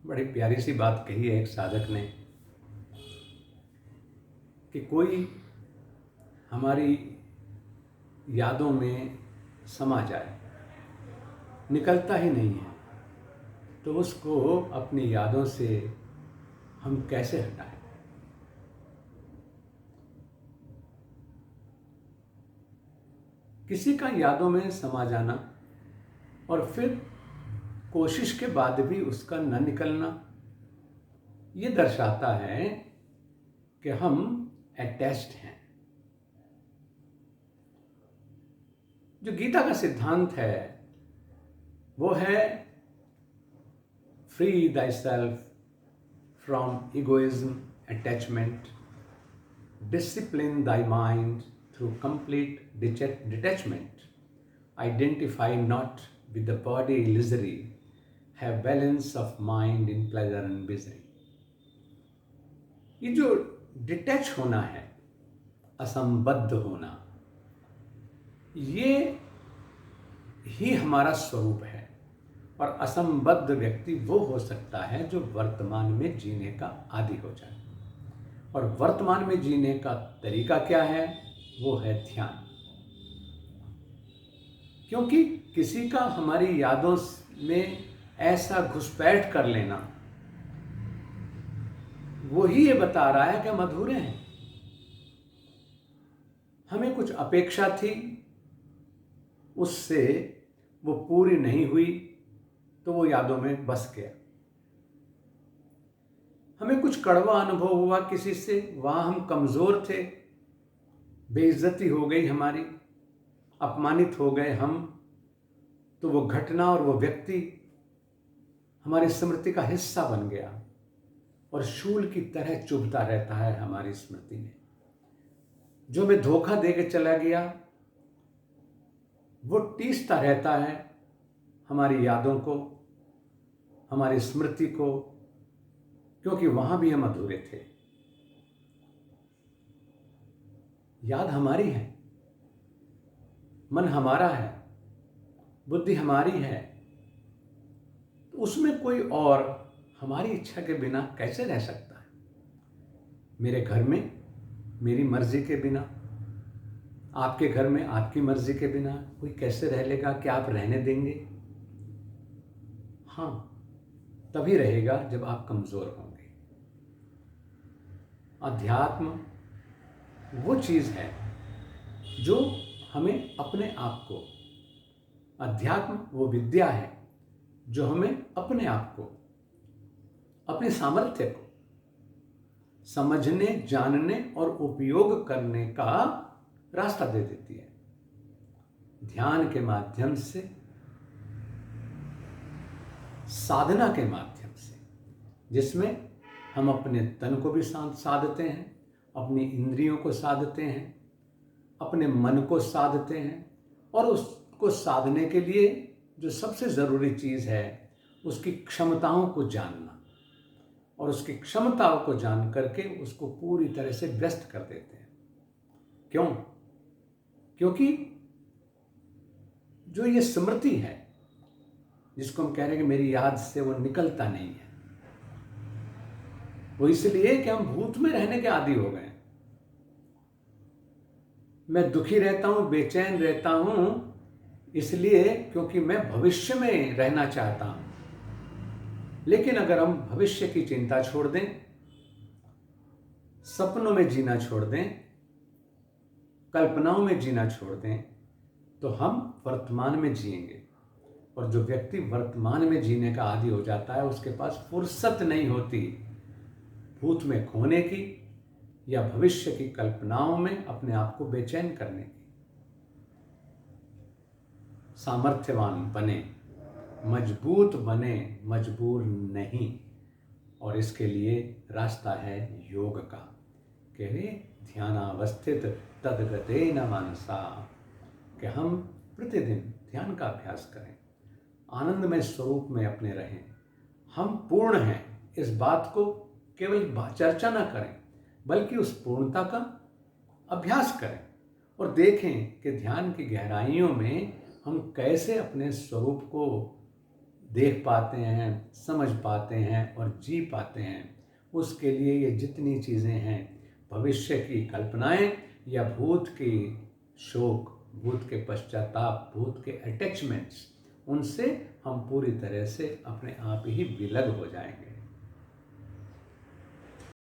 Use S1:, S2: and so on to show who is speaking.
S1: बड़ी प्यारी सी बात कही है एक साधक ने कि कोई हमारी यादों में समा जाए, निकलता ही नहीं है, तो उसको अपनी यादों से हम कैसे हटाएं। किसी का यादों में समा जाना और फिर कोशिश के बाद भी उसका न निकलना, ये दर्शाता है कि हम अटैच्ड हैं। जो गीता का सिद्धांत है वो है free thy self from egoism attachment, discipline thy mind through complete detachment, identify not with the body illusory, have balance of mind in pleasure and misery। ये जो डिटैच होना है, असंबद्ध होना, ये ही हमारा स्वरूप है। और असंबद्ध व्यक्ति वो हो सकता है जो वर्तमान में जीने का आदी हो जाए। और वर्तमान में जीने का तरीका क्या है? वो है ध्यान। क्योंकि किसी का हमारी यादों में ऐसा घुसपैठ कर लेना, वो ही ये बता रहा है कि हम अधूरे हैं। हमें कुछ अपेक्षा थी, उससे वो पूरी नहीं हुई, तो वो यादों में बस गया। हमें कुछ कड़वा अनुभव हुआ किसी से, वहां हम कमजोर थे, बेइज्जती हो गई हमारी, अपमानित हो गए हम, तो वो घटना और वो व्यक्ति हमारी स्मृति का हिस्सा बन गया और शूल की तरह चुभता रहता है हमारी स्मृति में। जो हमें धोखा दे के चला गया वो टीसता रहता है हमारी यादों को, हमारी स्मृति को, क्योंकि वहां भी हम अधूरे थे। याद हमारी है, मन हमारा है, बुद्धि हमारी है, तो उसमें कोई और हमारी इच्छा के बिना कैसे रह सकता है? मेरे घर में मेरी मर्जी के बिना, आपके घर में आपकी मर्जी के बिना कोई कैसे रह लेगा? क्या आप रहने देंगे? हाँ, तभी रहेगा जब आप कमजोर होंगे। अध्यात्म वो चीज है जो हमें अपने आप को, अध्यात्म वो विद्या है जो हमें अपने आप को, अपने सामर्थ्य को समझने, जानने और उपयोग करने का रास्ता दे देती है। ध्यान के माध्यम से, साधना के माध्यम से, जिसमें हम अपने तन को भी साधते हैं, अपनी इंद्रियों को साधते हैं, अपने मन को साधते हैं, और उसको साधने के लिए जो सबसे ज़रूरी चीज़ है उसकी क्षमताओं को जानना, और उसकी क्षमताओं को जान करके उसको पूरी तरह से व्यस्त कर देते हैं। क्यों? क्योंकि जो ये स्मृति है जिसको हम कह रहे हैं कि मेरी याद से वो निकलता नहीं है, वो इसलिए कि हम भूत में रहने के आदी हो गए। मैं दुखी रहता हूं, बेचैन रहता हूं, इसलिए क्योंकि मैं भविष्य में रहना चाहता हूं। लेकिन अगर हम भविष्य की चिंता छोड़ दें, सपनों में जीना छोड़ दें, कल्पनाओं में जीना छोड़ दें, तो हम वर्तमान में जिएंगे। और जो व्यक्ति वर्तमान में जीने का आदी हो जाता है उसके पास फुर्सत नहीं होती भूत में खोने की या भविष्य की कल्पनाओं में अपने आप को बेचैन करने की। सामर्थ्यवान बने, मजबूत बने, मजबूर नहीं। और इसके लिए रास्ता है योग का। कहे ध्यानावस्थित तदगतेन मनसा, कि हम प्रतिदिन ध्यान का अभ्यास करें, आनंदमय स्वरूप में अपने रहें। हम पूर्ण हैं, इस बात को केवल चर्चा ना करें, बल्कि उस पूर्णता का अभ्यास करें और देखें कि ध्यान की गहराइयों में हम कैसे अपने स्वरूप को देख पाते हैं, समझ पाते हैं और जी पाते हैं, उसके लिए ये जितनी चीज़ें हैं, भविष्य की कल्पनाएं या भूत की शोक, भूत के पश्चाताप, भूत के अटैचमेंट्स, उनसे हम पूरी तरह से अपने आप ही विलग हो जाएंगे।